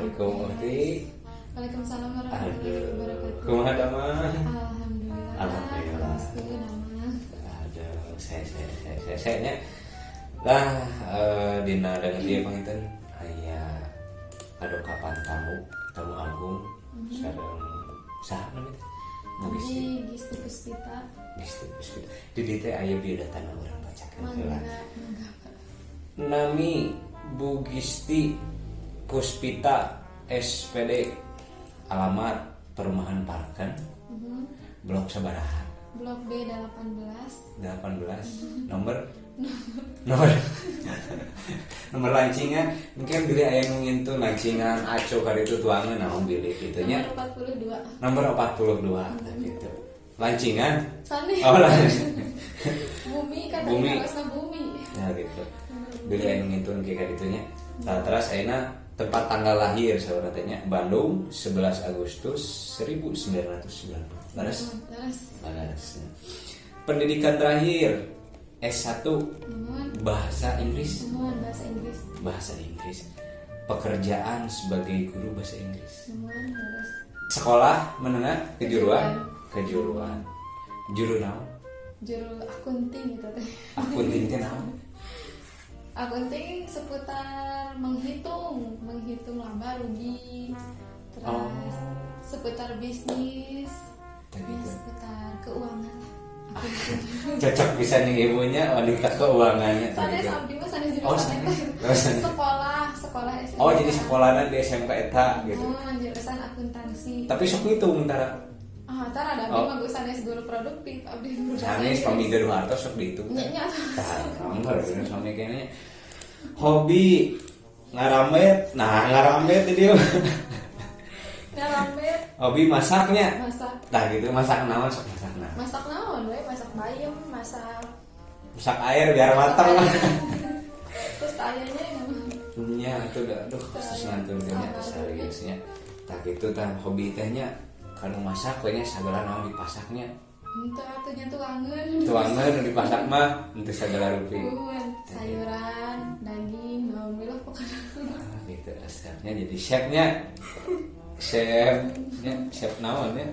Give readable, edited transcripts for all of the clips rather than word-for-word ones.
Assalamualaikum Uhti. Waalaikumsalam warahmatullahi wabarakatuh. Kumaha damang? Alhamdulillah. Alhamdulillah. Pasti nama. Aduh, saya nya lah dina dengan dia pangitan aya adokapan tamu agung sareng saha namanya? Jadi Gisti Puspita. Di dieu teh aya biodata urang bacakeun heula. Mangga. Nami Bu Gisti Puspita SPD, alamat Perumahan Parken, Blok sabaraha? Blok B 18. 18. Nomor lancingan mungkin pilih aya nu ngintu lancingan aco kali itu tuangan naon pilih gitu nya. Nomor 42. Nomor 42 gitu. Lancingan? Sane. Oh, lancingan. Bumi kata Bumi. harusna bumi. Ya gitu. Pilih aya nu ngintu kayak gitu nya. Terus ayeuna tempat tanggal lahir saudara tanya Bandung 11 Agustus 1990. Laras? Pendidikan terakhir S1 bahasa Inggris. Bahasa Inggris. Pekerjaan sebagai guru bahasa Inggris. Sekolah menengah kejuruan. Juru naon? Juru akunting gitu teh. Akunting teh naon? Akunting seputar menghitung laba rugi, terus seputar bisnis, seputar keuangan. Cocok bisa nih ibunya wanita keuangannya. Sanes abdi mah sanes Oh, jurusan sanes. sekolah SMP. Oh, jadi sekolahnya di SMP eta gitu. Jurusan akuntansi. Tapi sok hitung tara. Tar ada abdi mah gue sanes guru produktif, abdi guru bahasa Sanes Inggris. pamigeur hartos sok dihitung. Nya. Kamu bener sama kayaknya. Hobi ngaramet. Nah, ngaramet dia. Ngaramet. Hobi masaknya. Masak. Nah, gitu masak naon sok masak naon. Masak naon we? Masak bayam, masak Air biar matang. terus ayahnya Nya itu udah aduh terus ngantunnya seriusnya. Tak gitu tah hobi tehnya kalau masak kayaknya sagala naon dipasaknya. itu atunya Tuangan dipasak mah untuk segala rupi. sayuran, daging, bawang merah pokoknya. Gitu resepnya jadi chef naon ya.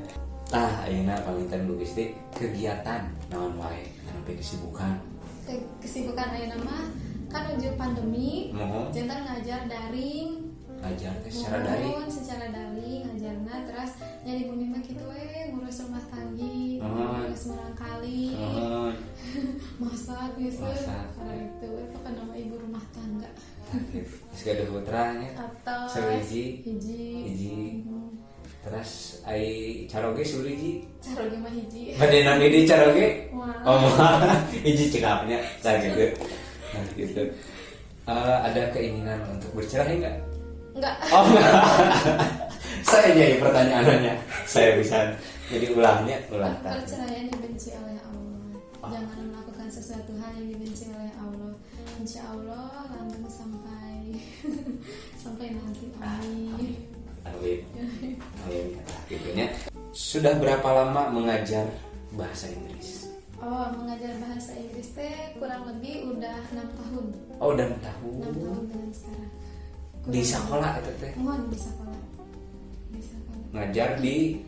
Tah ayeuna paminten Bu Gisti kegiatan naon wae sampai kesibukan. Kesibukan ayeuna mah kan ujian pandemi, Mohon jantan ngajar daring. ngajar secara daring. Secara daring ngajarna terus nyari bumi mah kitu we ngurus rumah tanggi, ngurus merangkali, masak gitu. Karena itu we pokoknya nama ibu rumah tangga. Segala putranya Atau sehiji. hiji. Terus ai caroge suliji. Caroge mah hiji. Badena di caroge. Wah. Oh, hiji cekapnya nah gitu. Nah gitu. Ada keinginan untuk bercerai enggak? Enggak. Oh, saya jadi pertanyaannya. Saya bisa jadi ulang. Perceraian dibenci oleh Allah. Jangan melakukan sesuatu hal yang dibenci oleh Allah. Insya Allah langgeng sampai nanti. Amin. Gitunya. Sudah berapa lama mengajar bahasa Inggris? Oh, mengajar bahasa Inggris teh kurang lebih udah 6 tahun. Oh, udah 6 tahun. 6 tahun dengan sekarang. Di sekolah itu teh. Mohon di sekolah. Ngajar di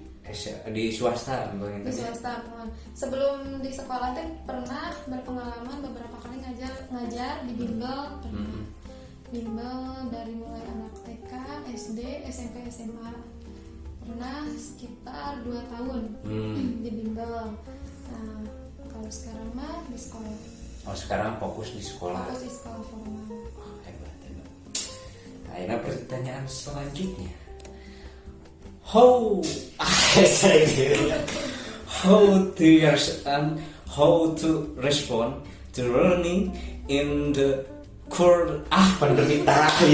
swasta Di swasta mohon. Sebelum di sekolah teh pernah berpengalaman beberapa kali ngajar di bimbel pernah. Bimbel dari mulai anak TK, SD, SMP, SMA. Pernah sekitar 2 tahun di bimbel. Nah, kalau sekarang mah di sekolah. Oh, sekarang fokus di sekolah. Fokus di sekolah formal. Oh, hebat. Nah, pertanyaan selanjutnya. How to respond to learning in the current pandemi apa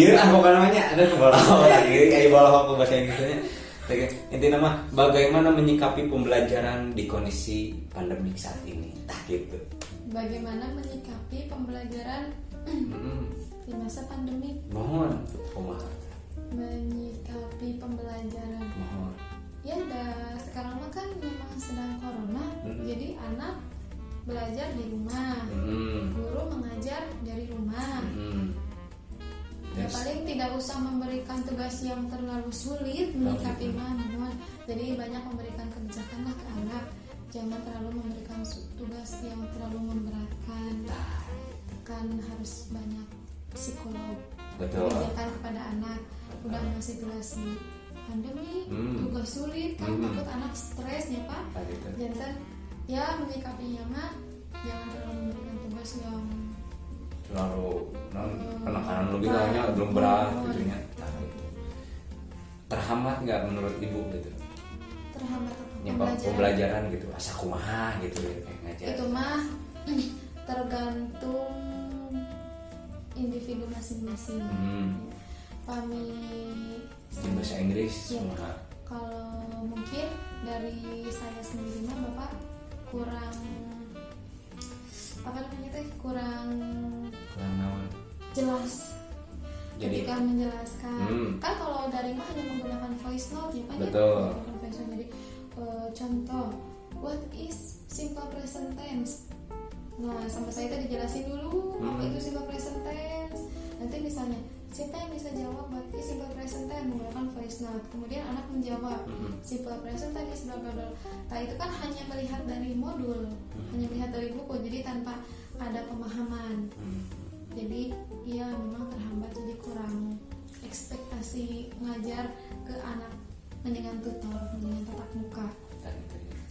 namanya ada bola lagi kayak bola bahasa Inggrisnya. Intinya mah bagaimana menyikapi pembelajaran di kondisi pandemi saat ini. Gitu. Bagaimana menyikapi pembelajaran di masa pandemi? Mohon menyikapi pembelajaran. Ya sekarang mah kan memang sedang corona, jadi anak belajar di rumah, guru mengajar dari rumah. Ya paling tidak usah memberikan tugas yang terlalu sulit menyikapi namun jadi banyak memberikan kebijakan lah ke anak, jangan terlalu memberikan tugas yang terlalu memberatkan, kan harus banyak psikolog kebijakan kepada anak. Udah masih situasi pandemi, tugas sulit kan, takut anak stres ya Pak. Jangan ya menyikapinya mah jangan terlalu memberikan tugas yang terlalu penekanan lebih lahnya belum berat gitu nya. Terhambat nggak menurut ibu gitu? Terhambat pembelajaran gitu, asa kumaha gitu ya ngajar. Itu mah tergantung individu masing-masing. Kami di bahasa Inggris ya, kalau mungkin dari saya sendiri mah Bapak kurang apa namanya teh kurang jelas jadi ketika menjelaskan. Kan kalau dari mah hanya menggunakan voice note ya Pak. Betul. Menggunakan voice note. Jadi contoh what is simple present tense. Nah sama saya tadi dijelasin dulu apa itu simple present tense. Nanti misalnya siapa yang bisa jawab what is simple present tense menggunakan voice note. Kemudian anak menjawab simple present tense is bla bla bla. Nah itu kan hanya melihat dari modul, hanya melihat dari buku, jadi tanpa ada pemahaman. Jadi ya memang terhambat, jadi kurang ekspektasi ngajar ke anak mendingan tutor, mendingan tatap muka.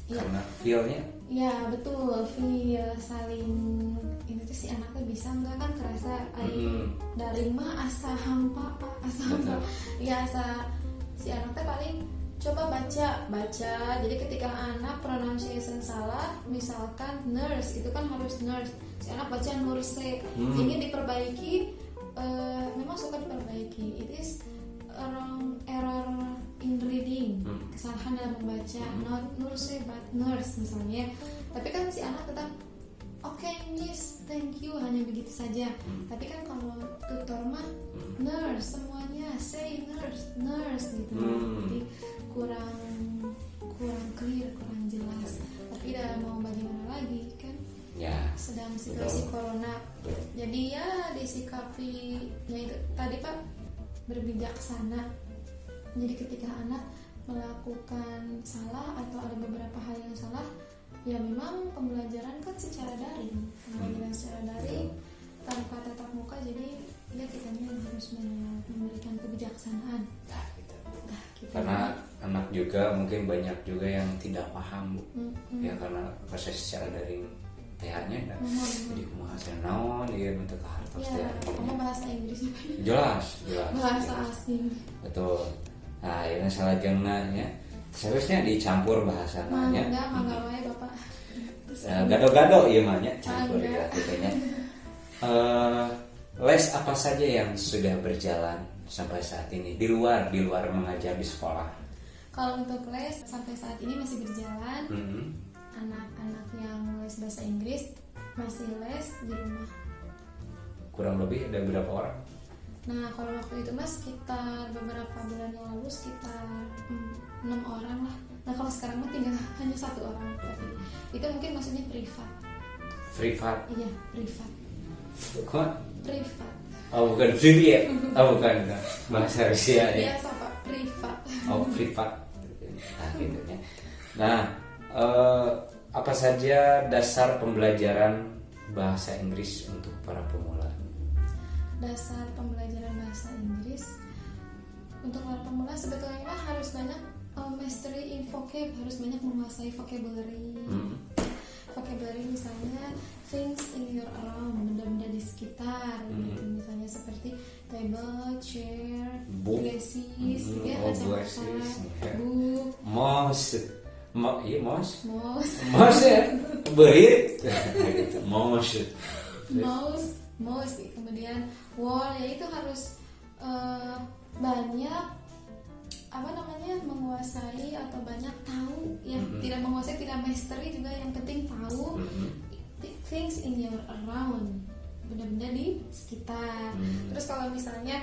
Karena feel-nya ya betul, feel saling ini tuh si anaknya bisa nggak kan kerasa dari mah asa hampa Pak, asa hampa ya, asa si anaknya paling coba baca. Jadi ketika anak pronunciation salah, misalkan nurse itu kan harus nurse, si anak baca nurse, ini diperbaiki. Memang suka diperbaiki. It is error in reading, kesalahan dalam membaca, not nurse but nurse misalnya. Tapi kan si anak tetap okay miss, thank you, hanya begitu saja. Tapi kan kalau tutor mah nurse semuanya, say nurse gitu. Jadi kurang clear, kurang jelas. Tapi udah mau bagaimana lagi kan? Ya. Sedang situasi corona. Jadi ya disikapi ya itu tadi Pak, berbijaksana. Jadi ketika anak melakukan salah atau ada beberapa hal yang salah, ya memang pembelajaran kan secara daring, tanpa tatap muka, jadi ya kitanya harus memberikan kebijaksanaan. Gitu. Karena anak juga mungkin banyak juga yang tidak paham Bu. Ya karena proses secara daring TH-nya jadi kumaha saya naon dia untuk ke hartos ya, kamu bahasa Inggris jelas bahasa asing. Betul. Nah ini salah jengnanya seharusnya dicampur bahasa namanya. Mangga wae Bapak. Gado-gado ieu mah nya campur ya kitanya. Les apa saja yang sudah berjalan sampai saat ini di luar mengajar di sekolah? Kalau untuk les sampai saat ini masih berjalan. Anak-anak yang les bahasa Inggris masih les di rumah. Kurang lebih ada berapa orang? Nah kalau waktu itu mas sekitar beberapa bulan yang lalu sekitar 6 orang lah. Nah kalau sekarang mah tinggal hanya 1 orang. Tapi itu mungkin maksudnya privat. Privat? Iya privat. Kok? Privat. Oh bukan privy ya? Oh bukan bahasa Rusia ya? Biasa Pak, privat. Oh privat. Nah gitu ya. Nah apa saja dasar pembelajaran bahasa Inggris untuk para pemula? Dasar pembelajaran bahasa Inggris untuk para pemula sebetulnya harus banyak mastery in vocab, harus banyak menguasai vocabulary. Vocabulary misalnya things in your around, benda-benda di sekitar, gitu. Misalnya seperti table, chair, glasses, ya kacamata, book, mouse ya, berit, mouse, kemudian wall, ya itu harus banyak menguasai atau banyak tahu ya, tidak menguasai, tidak mastery juga, yang penting tahu things in your around, benda-benda di sekitar. Terus kalau misalnya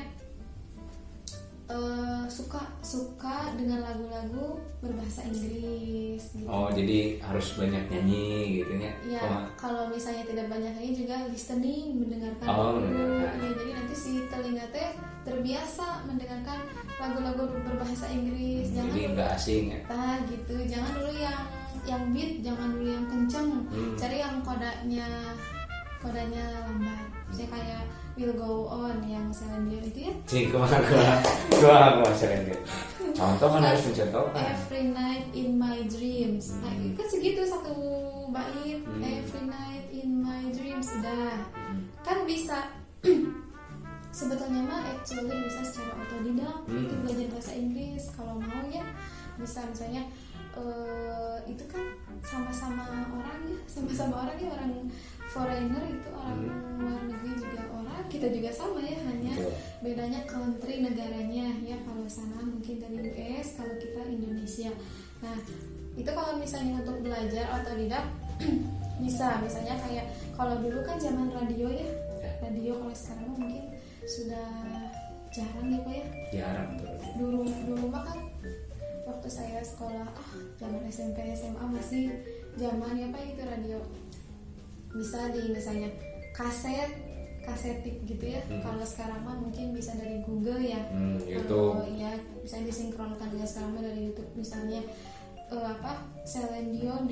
suka dengan lagu-lagu berbahasa Inggris gitu. Oh jadi harus banyak nyanyi gitu ya? Ya kalau misalnya tidak banyak nyanyi juga listening, mendengarkan lagu. Ya jadi nanti si telinga teh terbiasa mendengarkan lagu-lagu berbahasa Inggris. Jangan Jadi dulu, nggak asing ya. nah gitu, jangan dulu yang beat, jangan dulu yang kenceng, cari yang kodanya lambat. Misalnya kayak Will Go On yang Celine Dion itu ya. Cing, gua sering gitu. Contoh kan harus mencontohkan. Every night in my dreams. Nah, kan segitu satu bait. Every night in my dreams udah. Kan bisa sebetulnya mah actually bisa secara otodidak itu belajar bahasa Inggris kalau mau ya. Bisa misalnya itu kan sama-sama orang ya, orang foreigner itu orang luar negeri juga orang, kita juga sama ya, hanya bedanya country negaranya ya, kalau sana mungkin dari US, kalau kita Indonesia. Nah itu kalau misalnya untuk belajar otodidak bisa, misalnya kayak kalau dulu kan zaman radio ya, radio kalau sekarang mungkin sudah jarang ya Pak ya. Jarang tuh. Dulu mah kan waktu saya sekolah zaman SMP SMA masih zaman ya Pak itu radio bisa di misalnya kasetik gitu ya. Kalau sekarang mah mungkin bisa dari Google ya. Kalau ya bisa disinkronkan dengan sekarang mah dari YouTube misalnya Celine Dion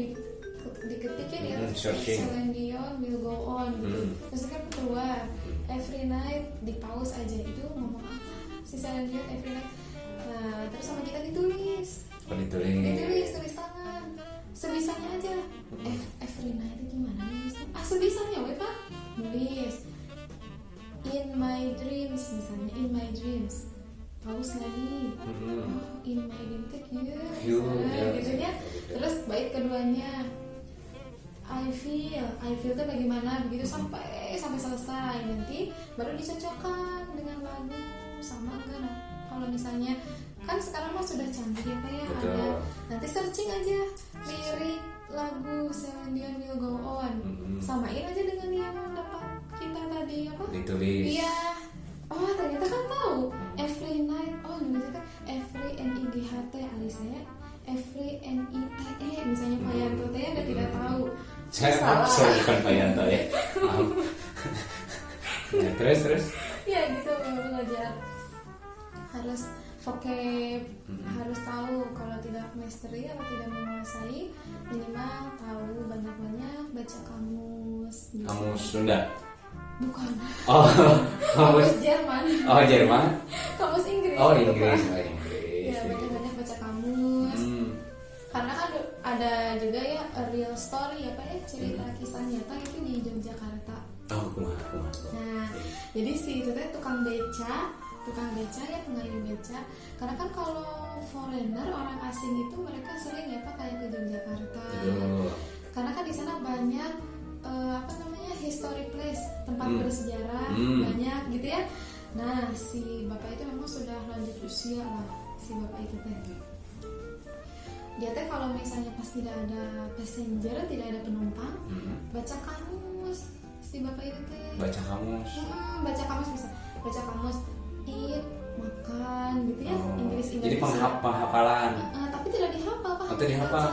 diketikin ya Celine Dion Will Go On gitu. Terus kan keluar Every Night, di pause aja itu ngomong apa si Celine Dion Every Night. Nah terus sama kita ditulis tangan sebisanya aja. Every night itu gimana nulisnya? Sebisanya weh Pak, nulis in my dreams misalnya, in my dreams pause lagi. In my dreams gitu ya. Terus bait keduanya I feel itu bagaimana begitu sampai selesai, nanti baru dicocokkan dengan lagu sama enggak. Nah, kalau misalnya kan sekarang mah sudah canggih ya Pak ya. Betul. Ada nanti searching aja lirik lagu Celine Dion Will Go On, samain aja dengan yang dapat kita tadi apa ditulis. Iya, oh ternyata kan tahu every night, oh nulisnya every NIGHT alisnya every NITE misalnya Pak Yanto teh ada tidak tahu. Saya bukan Pak Yanto ya. Ya, terus ya gitu, belajar harus vocab, harus tahu. Kalau tidak mastery atau tidak menguasai, minimal tahu banyak-banyak baca kamus gitu. Kamus Sunda? Bukan. Kamus Jerman. Jerman? Kamus Inggris. Inggris. Ya, banyak-banyak baca kamus. Karena kan ada juga ya a real story ya Pak ya, cerita kisah nyata itu di Yogyakarta. Kumaha. Nah, jadi si itu teh tukang beca ya, pengayuh beca. Karena kan kalau foreigner, orang asing itu mereka sering ya Pak kayak ke Yogyakarta. Karena kan di sana banyak historic place, tempat bersejarah banyak gitu ya. Nah, si bapak itu memang sudah lanjut usia lah, si bapak itu teh. Dia teh kalau misalnya pas tidak ada passenger, tidak ada penumpang, baca kamus. Si bapak itu teh Baca kamus bisa baca kamus, eat, makan gitu ya, Inggris. Jadi penghafalan. Tapi tidak dihafal Pak. Atau dihafal?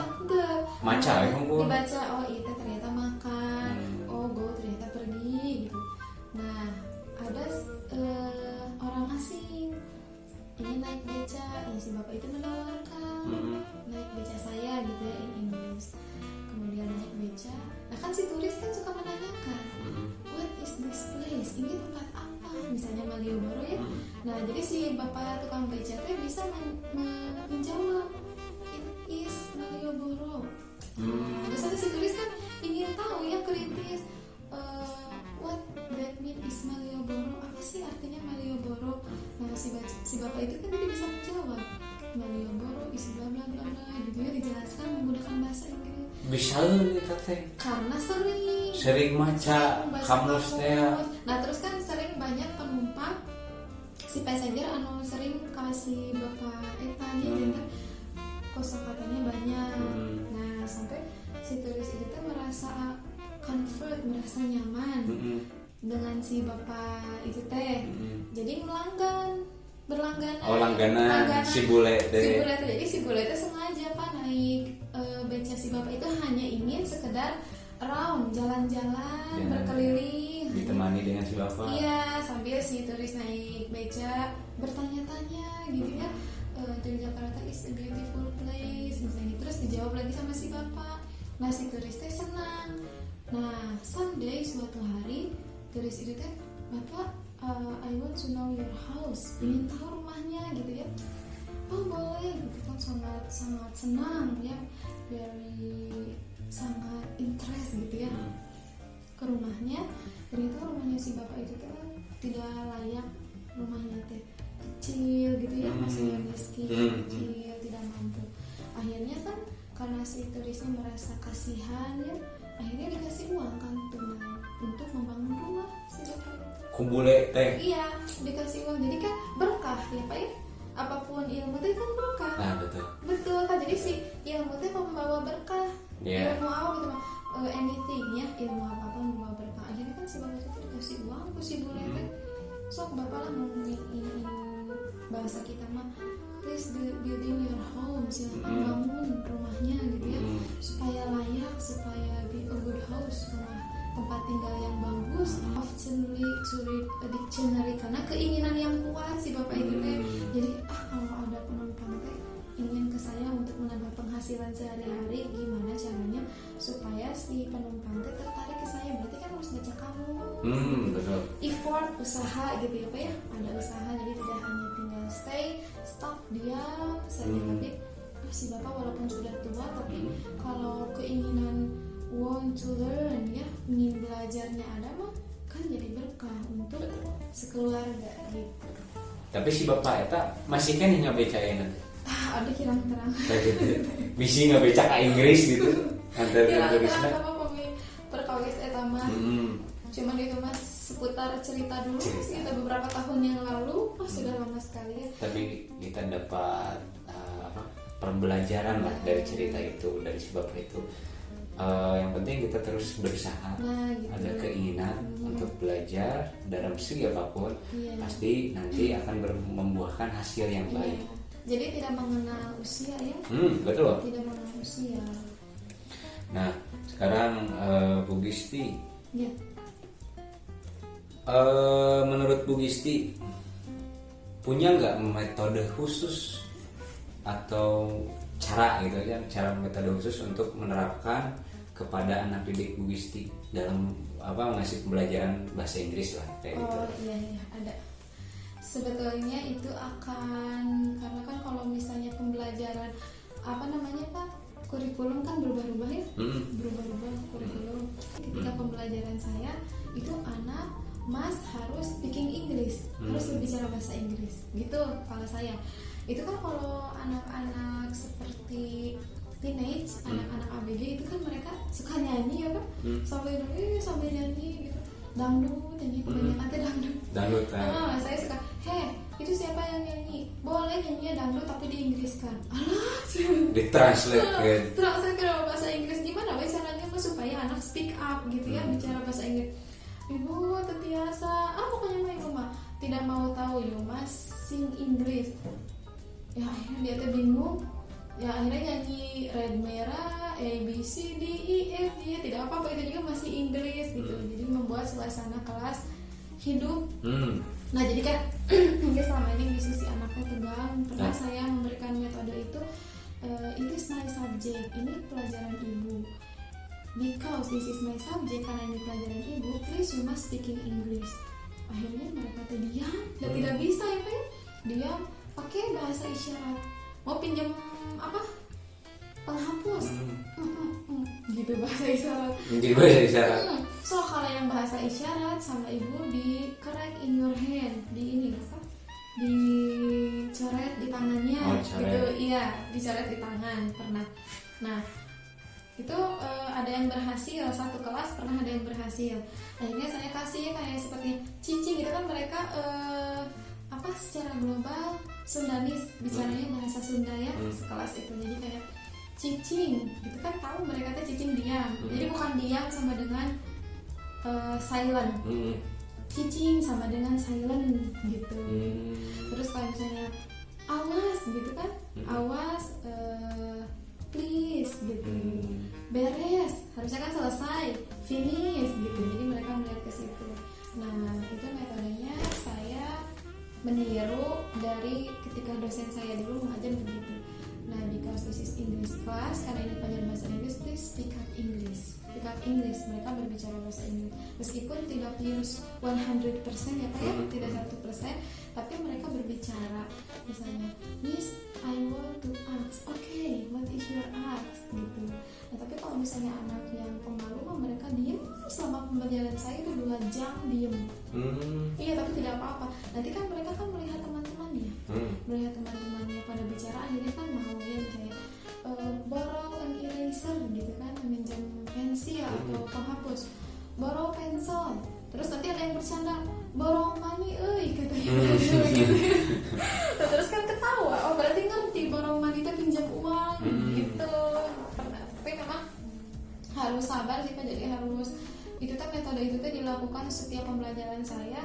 Maca ya kamu. Dibaca, oh itu ternyata makan, oh go ternyata pergi gitu. Nah ada orang asing ini naik beca, ya si bapak itu menawarkan naik beca saya gitu ya, in English. Kemudian naik beca, nah kan si turis kan suka menanyakan, what is this place? Ini tempat apa? Misalnya Malioboro ya. Nah jadi si bapak tukang beca teh bisa menjawab, it is Malioboro. Terus ada si turis kan ingin tahu ya, kritis, what that mean is Malioboro? Apa sih artinya Malioboro? Nah si bapak itu kan jadi bisa menjawab, Malioboro is bla bla bla bla gitu ya, dijelaskan menggunakan bahasa Inggris. Bisa nih teh. Karena sering maca kamus teh. Nah terus kan sering banyak penumpang si passenger anu sering kasih bapak tadi gitu kosakatanya banyak. Nah sampai si turis itu tuh merasa comfort, merasa nyaman dengan si bapak itu teh. Jadi berlangganan si bule teh. Jadi si bule teh sengaja Pak naik beca si bapak itu hanya ingin sekedar around, jalan-jalan, berkeliling. Ditemani dengan si bapak. Iya, sambil si turis naik beca bertanya-tanya gitu ya. Jakarta is a beautiful place misalnya. Terus dijawab lagi sama si bapak. Nah si turis teh senang. Nah someday suatu hari turis itu teh, bapak I want to know your house, ingin tahu rumahnya gitu ya. Oh boleh gitu kan, sangat sangat senang ya, very sangat interest gitu ya ke rumahnya. Ternyata rumahnya si bapak itu kan tidak layak, rumahnya teh kecil gitu ya, masih miskin, kecil, tidak mampu. Akhirnya kan karena si turisnya merasa kasihan ya, akhirnya dikasih uang kan tunai untuk membangun rumah si bapak itu. Kumbule teh. Iya, dikasih uang, jadi kan berkah ya pak ya. Apapun ilmu itu kan berkah. Nah betul. Betul kan, jadi si ilmu itu membawa berkah. Yeah. Ilmu apa gitu mah, anything ya, ilmu apapun membawa berkah. Akhirnya kan si bapak itu dikasih uang ke si bule teh. Sok bapak lah mau ini bahasa kita mah, please building your home, silahkan bangun rumahnya gitu ya, supaya layak, supaya be a good house, rumah tempat tinggal yang bagus. Oftenly to read a dictionary, karena keinginan yang kuat si bapak itu teh. Jadi kalau ada penumpang teh ingin ke saya untuk menambah penghasilan sehari-hari, gimana caranya supaya si penumpang teh tertarik ke saya, berarti kan harus baca kamu. Betul. Effort, usaha gitu ya pak ya, ada usaha, jadi tidak hanya tinggal stay, stop, diam saja. Tapi si bapak walaupun sudah tua, tapi kalau keinginan want to learn ya, ingin belajarnya ada mah, kan jadi berkah untuk sekeluarga gitu. Tapi si bapak eta masih kan nggak becain nanti. Ada kirang terang. Bisi nggak beca ke Inggris gitu. Antar Kirang turisnya. terang apa perkawis eta mah. Cuman itu mas seputar cerita dulu, kita beberapa tahun yang lalu, sudah lama sekali ya. Tapi kita dapat pembelajaran lah dari cerita itu, dari si bapak itu. Yang penting kita terus berusaha, gitu. ada keinginan untuk belajar dalam segi apapun, pasti nanti akan membuahkan hasil yang baik. Jadi tidak mengenal usia ya. Betul. Tidak mengenal usia. Nah sekarang Bu Gisti, Ya. Menurut Bu Gisti punya nggak metode khusus atau cara gitu ya, cara metode khusus untuk menerapkan kepada anak didik Bu Gisti dalam ngasih pembelajaran bahasa Inggris lah kayak gitu? Iya ada. Sebetulnya itu akan, karena kan kalau misalnya pembelajaran pak, kurikulum kan berubah-ubah ya, berubah-ubah kurikulum. Ketika pembelajaran saya itu anak mas harus speaking English, harus berbicara bahasa Inggris gitu kalau saya. Itu kan kalau anak-anak seperti teenage, anak-anak ABG itu kan mereka suka nyanyi ya kan, sambil nyanyi gitu, dangdut, nyanyi kebanyakan teh dangdut. Saya suka, itu siapa yang nyanyi? Boleh nyanyinya dangdut tapi di Inggris kan. Alah, ditranslate kan. Translate ke bahasa Inggris, gimana caranya supaya anak speak up gitu ya, bicara bahasa Inggris. Ibu terbiasa, pokoknya mah ibu mah tidak mau tahu yo mas sing Inggris. Ya akhirnya dia tuh bingung. Ya akhirnya nyanyi red merah A B C D E F G, tidak apa-apa, itu juga masih Inggris gitu. Jadi membuat suasana kelas hidup. Nah jadi kan selama ini diskusi anaknya tegang. Pernah saya memberikan metode itu, it is my subject, ini pelajaran ibu. Because this is my subject, karena ini pelajaran ibu, please you must speaking English. Akhirnya mereka tuh diam dan tidak bisa ya pak, diam, pakai bahasa isyarat. Mau pinjam penghapus, gitu bahasa isyarat. Jadi bahasa isyarat. So kalau yang bahasa isyarat sama ibu di correct in your hand, di ini dicoret di tangannya, gitu. Iya, dicoret di tangan pernah. Nah itu ada yang berhasil, satu kelas pernah ada yang berhasil. Akhirnya saya kasih kayak seperti cicing gitu kan, mereka secara global Sundanis, bicaranya bahasa Sunda ya, sekelas itu. Jadi kayak cicing gitu kan, tahu mereka tuh cicing diam. Jadi bukan diam sama dengan silent. Cicing sama dengan silent gitu. Terus kalau misalnya awas gitu kan, awas please gitu. Beres, harusnya kan selesai dosen saya dulu mengajar begitu. Nah, because this is English class, karena ini pelajaran bahasa Inggris, please speak up English. Speak up English, mereka berbicara bahasa Inggris. Meskipun tidak use 100% ya Pak ya, tidak 100%, tapi mereka berbicara. Misalnya, Miss, I want to ask, okay, what is your ask? Gitu. Nah, tapi kalau misalnya anak yang pemalu, mereka diem selama pembelajaran saya itu 2 jam diem. Iya, tapi tidak apa-apa. Nanti kan mereka kan melihat teman-temannya, melihat teman-temannya pada bicara, akhirnya kan mau ya misalnya borrow an eraser gitu kan, meminjam pensil atau penghapus, borrow pencil. Terus nanti ada yang bercanda, borrow money, katanya gitu. Terus kan ketawa, oh berarti ngerti borrow money itu pinjam uang gitu. Tapi memang harus sabar sih Pak, jadi harus itu tuh metode itu tuh dilakukan setiap pembelajaran saya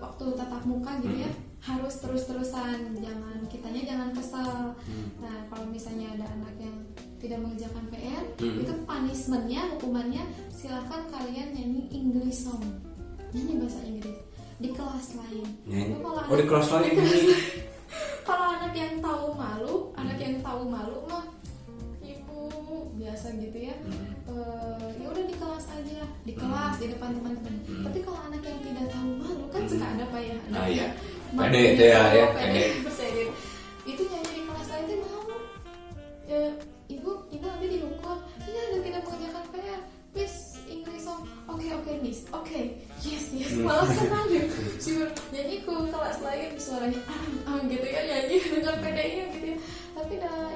waktu tatap muka gitu ya, harus terus-terusan, jangan kesal. Nah kalau misalnya ada anak yang tidak mengerjakan PR, itu punishmentnya, hukumannya silahkan kalian nyanyi English song, nyanyi bahasa Inggris di kelas lain. Di kelas lain ini. Kalau anak yang tahu malu mah ibu biasa gitu ya, ya udah di kelas aja, di kelas di depan teman-teman. Tapi kalau anak yang tidak tahu malu kan suka ada Pak ya, pede itu ya, pede. Itu nyanyi di kelas lain tuh mau ibu nanti dihukum, ini ada tidak mengerjakan PR, please English song, oke miss, yes malah senang deh nyanyi ke kelas lain suaranya gitu ya, nyanyi dengan pedenya gitu ya. Tapi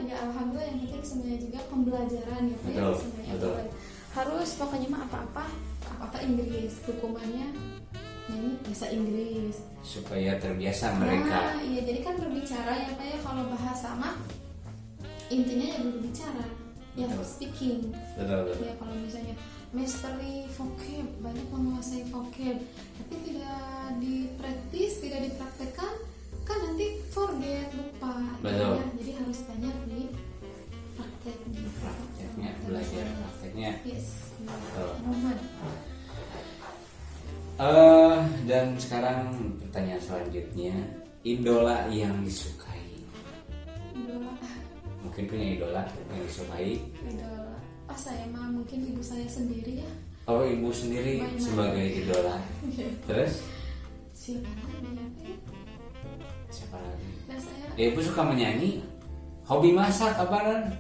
ya alhamdulillah yang penting semuanya juga pembelajaran gitu ya, semuanya harus pokoknya mah apa Inggris, hukumannya nyanyi bahasa Inggris supaya terbiasa mereka. Iya, jadi kan berbicara ya Pak ya, kalau bahasa mah intinya ya berbicara, ya speaking. Betul. Ya kalau misalnya mastery vocab, banyak menguasai vocab, tapi tidak dipraktis, tidak dipraktekkan, kan nanti forget, lupa. Betul. Ya, jadi harus banyak di prakteknya, belajar prakteknya. Yes. Betul. Dan sekarang pertanyaan selanjutnya, idola yang disukai. Idola. Mungkin punya idola yang disukai. Idola. Saya mah mungkin ibu saya sendiri ya. Oh, ibu sendiri sebagai idola. Terus? Siapa lagi? Siapa lagi? Nah, saya. Ibu suka menyanyi. Hobi masak apaan?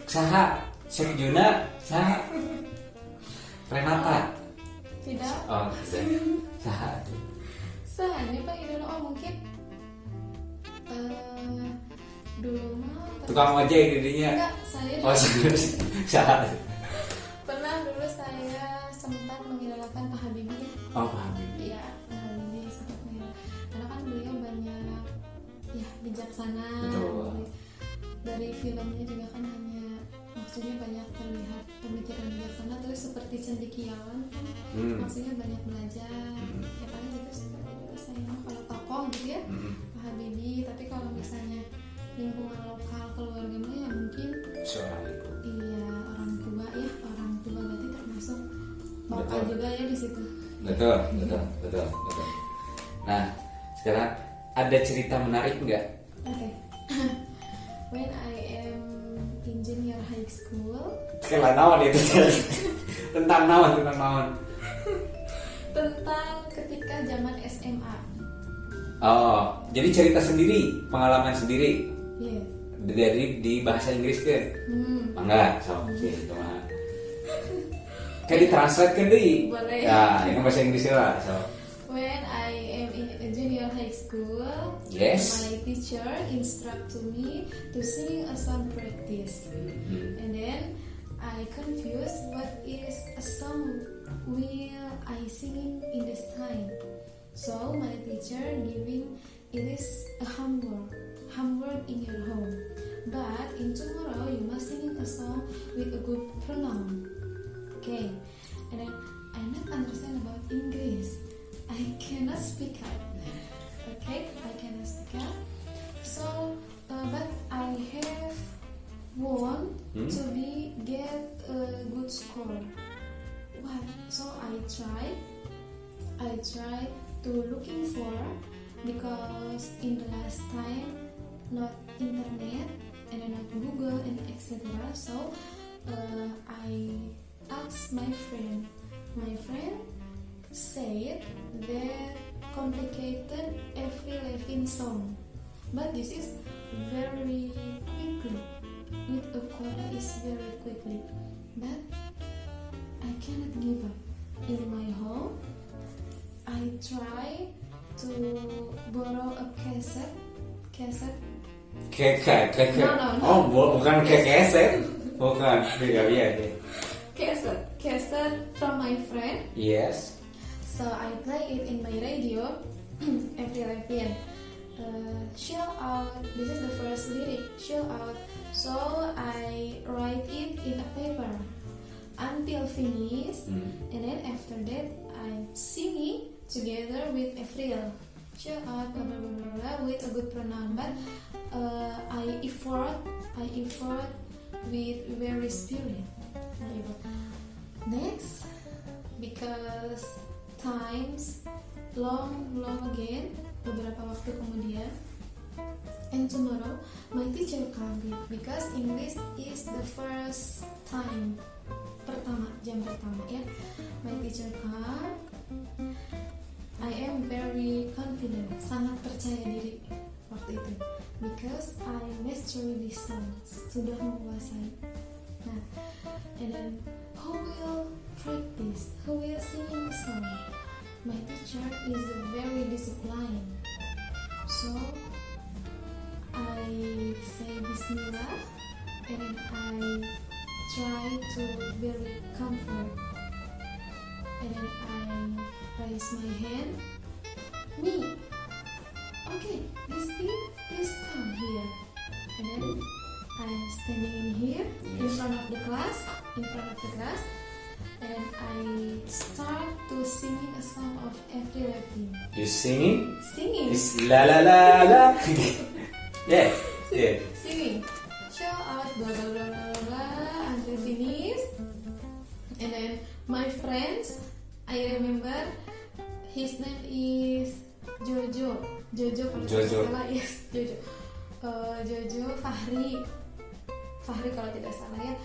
Saha? Chef Juna? Saha? Renata? Tidak. Oh, tidak. Saha? Sahanya Pak idola, mungkin dulu mah tukang ojek jadinya. enggak, saya serius. Saha? pernah dulu saya sempat mengidolakan Pak Habibie ya. Oh, Pak Habibie. Iya, Pak Habibie sempat mengidolakan karena kan beliau banyak ya bijaksana. Betul. Dari filmnya juga kan hanya maksudnya banyak terlihat pemikiran bijaksana, terus seperti cendekiawan kan maksudnya banyak belajar. Ya paling gitu seperti itu saya mah kalau tokoh gitu ya Pak Habibie. Tapi kalau misalnya lingkungan lokal keluarga mah ya mungkin seorang ibu. iya, orang tua berarti termasuk bapak. Betul. Juga ya di situ. Betul. Nah, sekarang ada cerita menarik nggak? Okay. When I am in junior high school. Kalau naon itu tentang naon? Tentang ketika zaman SMA. Oh, jadi cerita sendiri, pengalaman sendiri. Yes. Dari di bahasa Inggris kan? Enggak, so itu mah. Kayak ditranslate kan deh. Boleh. Ya, ini bahasa Inggris lah. So. When I am in a junior high school, yes, my teacher instruct to me to sing a song practice, and then I confused what is a song will I sing in this time. So my teacher giving it is a homework in your home, but in tomorrow you must sing a song with a good pronoun. Okay, and then I not understand about English. I cannot speak up. Okay, I cannot speak up. So, but I have won to get a good score. What? So I try to looking for because in the last time not internet and then not Google and etc. So I asked my friend. My friend said that complicated Avril Lavigne song, but this is very quickly. With a coda is very quickly, but I cannot give up. In my home, I try to borrow a cassette. Kayak. No. Oh, bukan kayak keset. Bukan. Iya. Cassette from my friend. Yes. So I play it in my radio. Avril Lavigne. Chill out. This is the first lyric. Chill out. So I write it in a paper until finish, and then after that I sing it together with Avril. Chill out, blah blah blah blah, blah with a good pronoun, but I effort with very spirit. Next, because times long again, beberapa waktu kemudian, and tomorrow my teacher come because English is the first time, jam pertama ya. My teacher come, I am very confident, sangat percaya diri waktu itu, because I mastery this song, sudah menguasai. Nah, and then who will practice, who will sing the song? My teacher is very disciplined, so I say Bismillah and then I try to very comfort, and then I raise my hand. Me, okay, please come here, and then I'm standing in here in front of the class, and I start to singing a song of Avril Lavigne. You singing? Singing. It's la la la la. Yeah. Singing. Show out blah blah blah blah blah until finish. And then my friends, I remember his name is Jojo kalau tidak salah, yes, Jojo Fahri kalau tidak salah ya.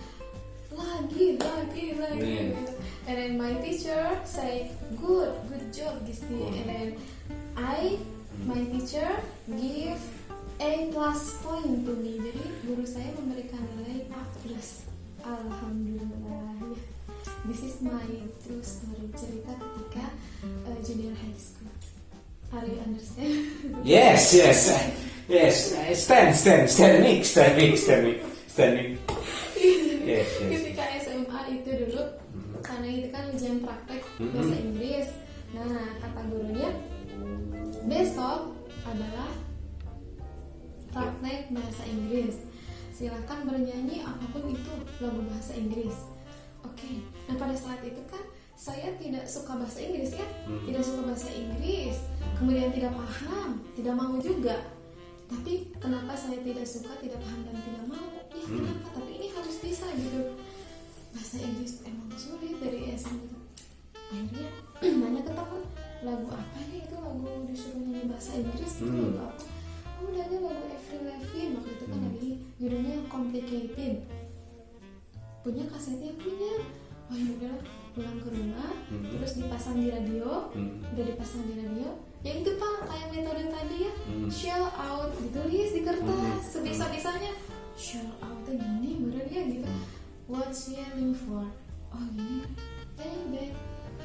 Lagi. And then my teacher say good job Gisti. And then my teacher give A+ point to me. Jadi guru saya memberikan nilai A+. Alhamdulillah. This is my true story, cerita ketika junior high school. Are you understand? Yes. Stand me. Yes. Ketika SMA itu dulu, karena itu kan ujian praktek bahasa Inggris. Nah, kata gurunya besok adalah praktek bahasa Inggris. Silahkan bernyanyi apapun itu lagu bahasa Inggris. Oke. Nah, pada saat itu kan saya tidak suka bahasa Inggris ya, tidak suka bahasa Inggris, kemudian tidak paham, tidak mau juga. Tapi kenapa saya tidak suka, tidak paham dan tidak mau? Ya kenapa? Tapi ini harus bisa gitu. Bahasa Inggris emang sulit dari SMA. Akhirnya nanya ke teman, lagu apa ya itu, lagu disuruh nyanyi bahasa Inggris gitu, lagu apa? Oh, udahnya lagu Avril Lavigne, waktu itu kan lagi judulnya Complicated. Punya kasetnya, punya. Oh ya udah, pulang ke rumah, terus dipasang di radio, udah dipasang di radio. Ya itu Pak, kayak metode tadi ya, shell out, ditulis di kertas, sebisa-bisanya. Shell out gini, bener ya gitu. What's yelling for? Oh gini, baby,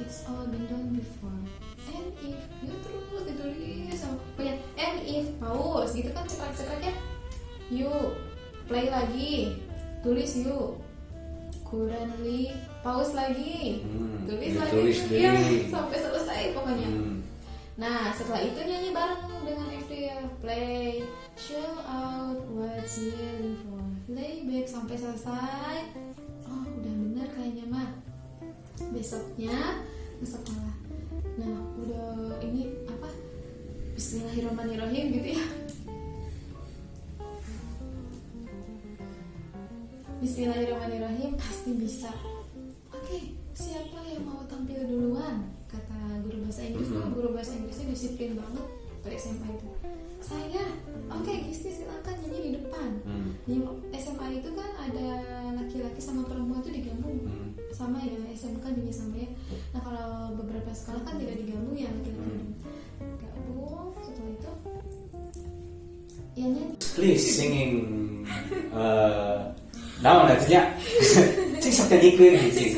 it's all been done before. And if, ya terus ditulis sama, punya and if, pause gitu kan, cekrek-cekrek ya. You, play lagi, tulis you. Currently, pause lagi, tulis lagi, ya, sampai selesai pokoknya. Nah, setelah itu nyanyi bareng dengan Avril, play, show out, what's yelling for, lay back sampai selesai. Oh, udah bener kayaknya mah. Besoknya ke sekolah. Nah, udah ini apa? Bismillahirrahmanirrahim gitu ya. Bismillahirrahmanirrahim, pasti bisa. Oke, siapa yang mau tampil duluan? Kata guru bahasa Inggris. Guru bahasa Inggrisnya disiplin banget. waktu SMA itu. Saya, oke Gisti silakan nyanyi di depan. Di SMA itu kan ada laki-laki sama perempuan tuh digabung, sama ya, SMK juga sama ya. Nah kalau beberapa sekolah kan tidak digabung ya, laki-laki gabung. Setelah itu ya nyanyi. Please singing naon atunya cing sok nyanyiikeun cing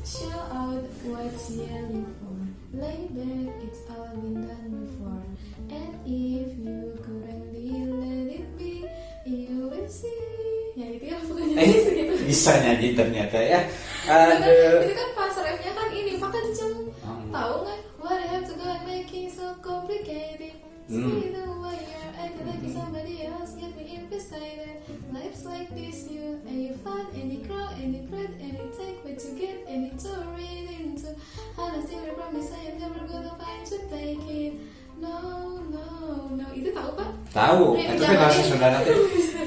Show out what's yelling for. Lay back, it's all been done before. And if you currently let it be, you will see. Ya itu ya pokoknya gitu. Bisa nyanyi ternyata ya. Itu kan pas refnya kan ini makan cem. Tahu nggak? What I have to go and making so complicated. See the way you're acting like somebody else, get me impatient. Life's like this, you and you find and you cry and you pray and you take what you get and you turn it into. I still promise I am never gonna find to take it. No, no, no. Itu tahu Pak? Tahu, itu kan bahasa Sunda nanti.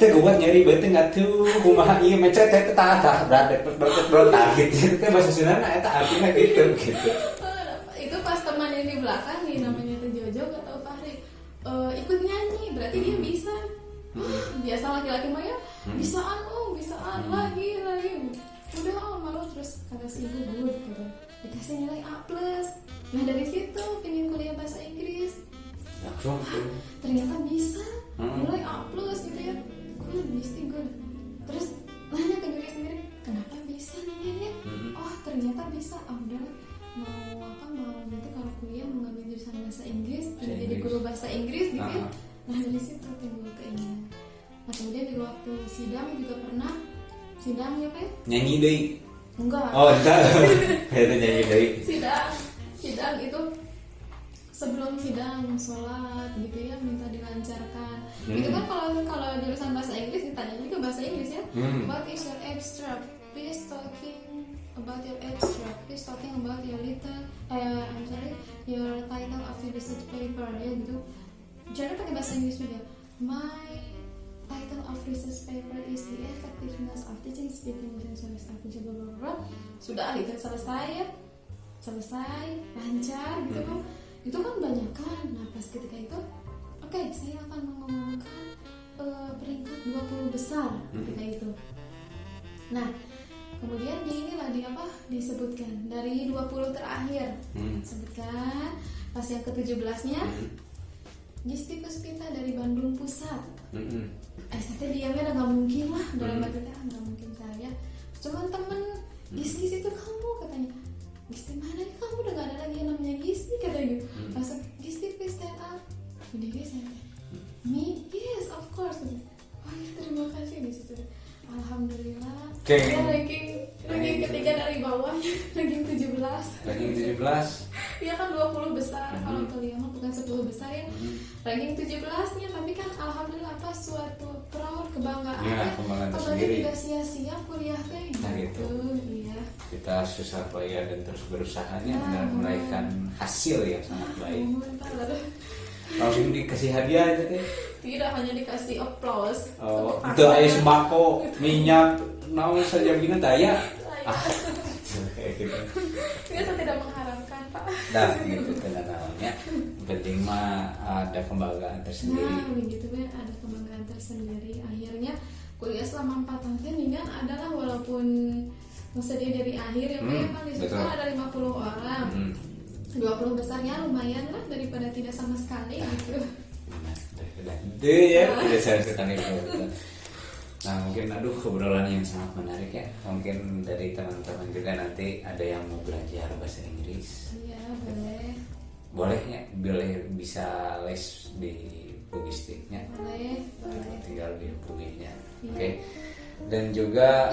Teh gua nyari beuteung atuh kumaha ieu mecet teh tah berontak gitu. Teh bahasa Sunda eta artinya gitu. Itu pas teman yang di belakang nih namanya Teh Jojo gak tahu Fahri ikut nyanyi, berarti dia bisa. Biasa laki-laki mah ya bisaan lagi. Udah malu terus kata si ibu good gitu. Dikasih nilai A+. Nah dari situ pengen kuliah bahasa Inggris. Langsung tuh. Ternyata bisa nilai A+ gitu ya. Good. Terus nanya ke diri sendiri, kenapa bisa nilainya? Oh ternyata bisa. Udah mau nanti kalau kuliah mau ngambil jurusan bahasa Inggris, jadi guru bahasa Inggris gitu ya. Nah dari situ timbul keinginan. Nah kemudian di waktu sidang juga pernah sidang ya Pak? Nyanyi deui. Enggak. Oh entar. Itu nyanyi deui. Sidang itu sebelum sidang sholat gitu ya, minta dilancarkan. Itu kan kalau jurusan bahasa Inggris ditanya juga bahasa Inggris ya. What is your abstract? Please talking about your abstract. Please talking about your your title of your research paper ya gitu. Jadi pakai bahasa Inggris juga. My title of research paper is the effectiveness of teaching, speaking, and service artificial blah blah blah. Sudah itu selesai lancar gitu kan. Itu kan banyak kan. Nah pas ketika itu oke, saya akan mengumumkan peringkat 20 besar ketika itu. Nah kemudian disebutkan dari 20 terakhir sebutkan pas yang ke-17-nya Gisti Puspita dari Bandung Pusat. Saya diamnya nggak mungkin lah dalam hati nggak mungkin saya. Cuman temen Gisti itu kamu katanya. Gisti mana nih kamu udah nggak ada lagi yang namanya Gisti katanya gitu. Langsung Gisti please stand up. Jadi saya me yes of course. Oh ya terima kasih di situ. Alhamdulillah. Saya ranking ketiga dari bawah, ranking 17. Ranking 17. Iya kan 20 besar. Kalau kuliah mah bukan 10 besar ya. Ranking 17-nya tapi kan alhamdulillah apa suatu proud kebanggaan. Ya, kebanggaan apalagi tersendiri. tidak sia-sia kuliah teh. Nah, gitu. Iya. Kita susah payah dan terus berusahanya dan melahirkan hasil yang sangat baik. Langsung dikasih hadiah aja deh. Tidak hanya dikasih applause. Oh, itu air sembako, minyak, naon saja gini daya. Kayak gitu. Kita tidak mengharapkan Pak. Nah, gitu kan namanya. Penting mah ada kebanggaan tersendiri. Nah, begitu kan ada kebanggaan tersendiri. Akhirnya kuliah selama 4 tahun ini kan adalah walaupun maksudnya dari akhir ya Pak ya kan di situ kan ada 50 orang. 20 besarnya lumayan lah daripada tidak sama sekali gitu. Itu ya, tidak sekali itu. Nah mungkin obrolan yang sangat menarik ya. Mungkin dari teman-teman juga nanti ada yang mau belajar bahasa Inggris. Iya boleh. Boleh ya, bisa les di Pugistiknya. Boleh. Tinggal di Puginya. Oke. Dan juga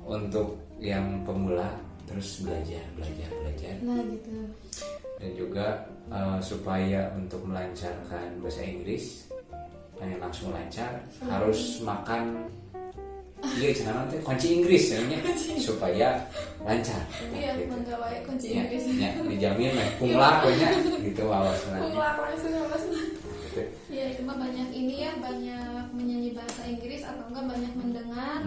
untuk yang pemula terus belajar. Nah gitu. Dan juga supaya untuk melancarkan bahasa Inggris pengen langsung lancar harus makan nanti kunci Inggris supaya lancar. Iya, gitu. menggawai kunci Ya, Inggris. ya, dijamin kunglakunya gitu wawasannya. Kunglak langsung Ya itu mah banyak ini ya, banyak menyanyi bahasa Inggris atau enggak banyak mendengar.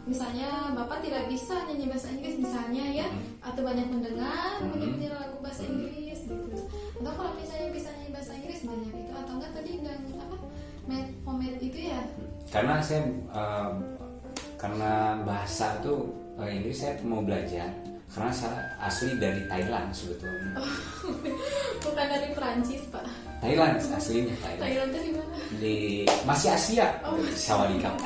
Misalnya Bapak tidak bisa nyanyi bahasa Inggris misalnya ya, atau banyak mendengar menyanyi lagu bahasa Inggris gitu. atau kalau misalnya bisa nyanyi bahasa Inggris banyak itu, atau enggak tadi yang apa homemade itu ya. Karena saya karena bahasa tuh Inggris saya mau belajar karena saya asli dari Thailand sebetulnya. Bukan dari Perancis Pak. Thailand aslinya Thailand. Thailand itu di mana? Di masih Asia. Oh, Sawadikap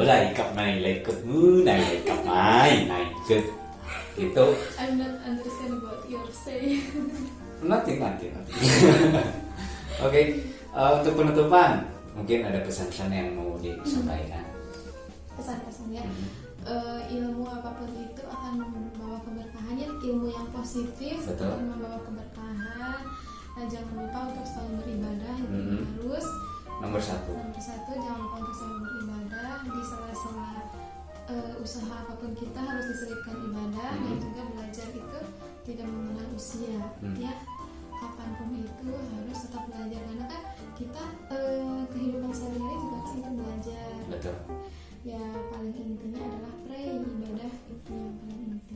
laikap mai laikap laikap mai naik gitu. I'm not understand what you're saying. Nanti. Oke, untuk penutupan mungkin ada pesan-pesan yang mau disampaikan. Pesan-pesan ya. Ilmu apapun itu akan membawa keberkahan ya, ilmu yang positif. Betul. Akan membawa keberkahan. Nah, jangan lupa untuk selalu beribadah, itu harus. Nomor satu, jangan lupa untuk selalu beribadah. Di sela-sela usaha apapun kita harus diselipkan ibadah, dan juga belajar itu tidak mengenal usia ya. Kapanpun itu harus tetap belajar, karena kan kita kehidupan sehari-hari juga kan itu belajar. betul. Ya paling intinya adalah pray, ibadah itu yang paling inti.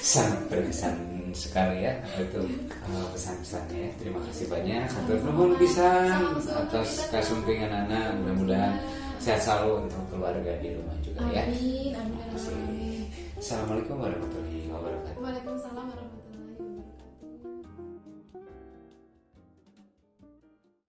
Sangat berkesan sekali ya itu pesan-pesannya ya. Terima kasih banyak. Hatur nuhun pisan atas kasumpingan anak. Mudah-mudahan sehat selalu untuk keluarga di rumah juga ya. Amin. Terima kasih. Assalamualaikum warahmatullahi wabarakatuh. Waalaikumsalam warahmatullahi wabarakatuh.